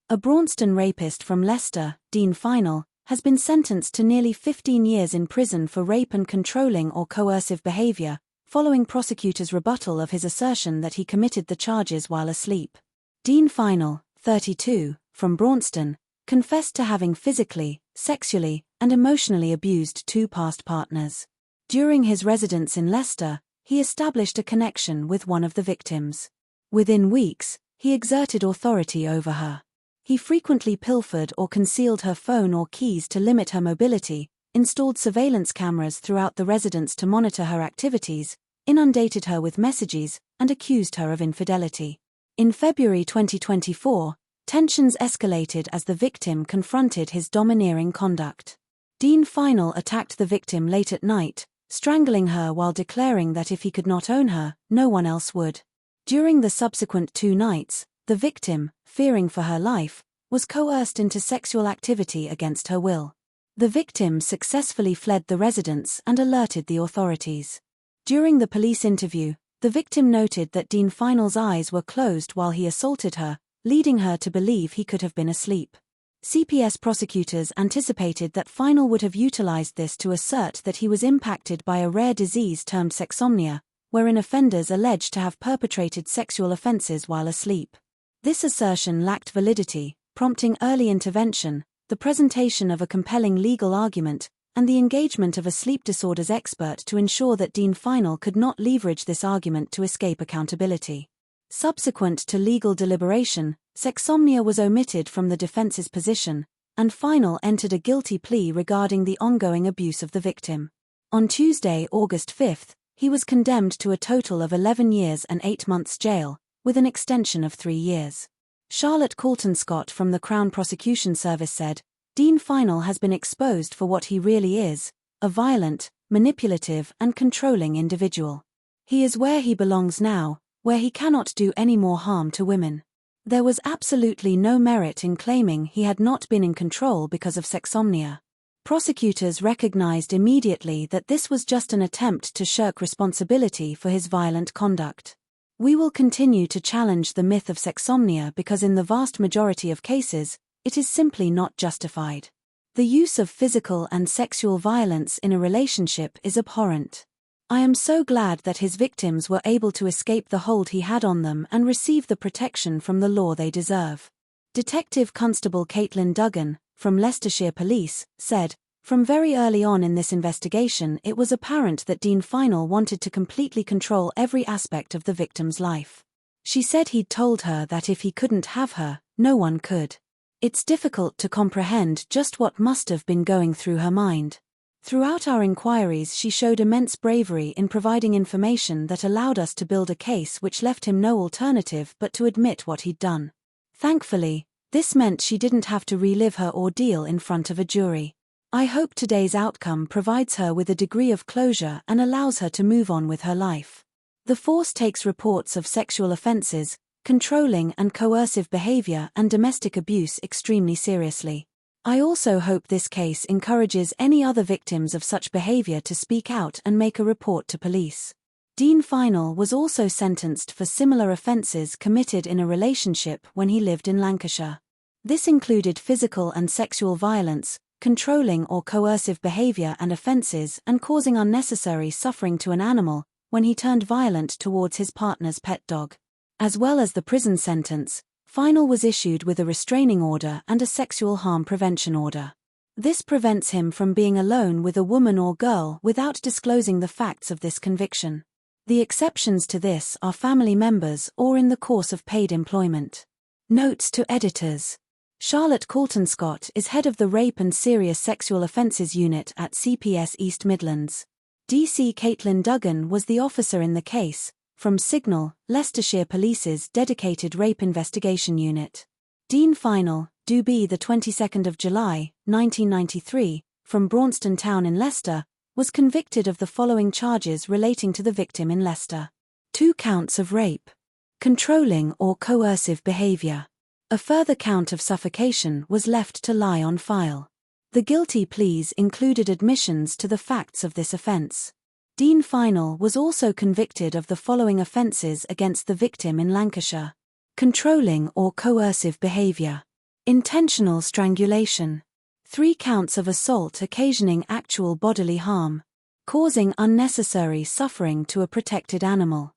A Braunstone rapist from Leicester, Dean Final, has been sentenced to nearly 15 years in prison for rape and controlling or coercive behaviour, following prosecutors' rebuttal of his assertion that he committed the charges while asleep. Dean Final, 32, from Braunstone, confessed to having physically, sexually, and emotionally abused two past partners. During his residence in Leicester, he established a connection with one of the victims. Within weeks, he exerted authority over her. He frequently pilfered or concealed her phone or keys to limit her mobility, installed surveillance cameras throughout the residence to monitor her activities, inundated her with messages, and accused her of infidelity. In February 2024, tensions escalated as the victim confronted his domineering conduct. Dean Final attacked the victim late at night, strangling her while declaring that if he could not own her, no one else would. During the subsequent 2 nights, the victim, fearing for her life, was coerced into sexual activity against her will. The victim successfully fled the residence and alerted the authorities. During the police interview, the victim noted that Dean Final's eyes were closed while he assaulted her, leading her to believe he could have been asleep. CPS prosecutors anticipated that Final would have utilized this to assert that he was impacted by a rare disease termed sexsomnia, wherein offenders alleged to have perpetrated sexual offenses while asleep. This assertion lacked validity, prompting early intervention, the presentation of a compelling legal argument, and the engagement of a sleep disorders expert to ensure that Dean Final could not leverage this argument to escape accountability. Subsequent to legal deliberation, sexsomnia was omitted from the defense's position, and Final entered a guilty plea regarding the ongoing abuse of the victim. On Tuesday, August 5, he was condemned to a total of 11 years and 8 months jail, with an extension of 3 years. Charlotte Coulton-Scott from the Crown Prosecution Service said, "Dean Final has been exposed for what he really is, a violent, manipulative and controlling individual. He is where he belongs now, where he cannot do any more harm to women." There was absolutely no merit in claiming he had not been in control because of sexsomnia. Prosecutors recognized immediately that this was just an attempt to shirk responsibility for his violent conduct. "We will continue to challenge the myth of sexsomnia because in the vast majority of cases, it is simply not justified. The use of physical and sexual violence in a relationship is abhorrent. I am so glad that his victims were able to escape the hold he had on them and receive the protection from the law they deserve." Detective Constable Caitlin Duggan, from Leicestershire Police, said, "From very early on in this investigation it was apparent that Dean Final wanted to completely control every aspect of the victim's life. She said he'd told her that if he couldn't have her, no one could. It's difficult to comprehend just what must have been going through her mind. Throughout our inquiries she showed immense bravery in providing information that allowed us to build a case which left him no alternative but to admit what he'd done. Thankfully, this meant she didn't have to relive her ordeal in front of a jury. I hope today's outcome provides her with a degree of closure and allows her to move on with her life. The force takes reports of sexual offenses, controlling and coercive behavior and domestic abuse extremely seriously. I also hope this case encourages any other victims of such behavior to speak out and make a report to police." Dean Final was also sentenced for similar offenses committed in a relationship when he lived in Lancashire. This included physical and sexual violence, controlling or coercive behavior and offenses, and causing unnecessary suffering to an animal when he turned violent towards his partner's pet dog. As well as the prison sentence, Final was issued with a restraining order and a sexual harm prevention order. This prevents him from being alone with a woman or girl without disclosing the facts of this conviction. The exceptions to this are family members or in the course of paid employment. Notes to editors. Charlotte Coulton-Scott is head of the Rape and Serious Sexual Offences Unit at CPS East Midlands. DC Caitlin Duggan was the officer in the case, from Signal, Leicestershire Police's dedicated rape investigation unit. Dean Final, do be the 22nd of July, 1993, from Braunstone Town in Leicester, was convicted of the following charges relating to the victim in Leicester. 2 counts of rape. Controlling or coercive behaviour. A further count of suffocation was left to lie on file. The guilty pleas included admissions to the facts of this offence. Dean Final was also convicted of the following offences against the victim in Lancashire. Controlling or coercive behaviour. Intentional strangulation. 3 counts of assault occasioning actual bodily harm, causing unnecessary suffering to a protected animal.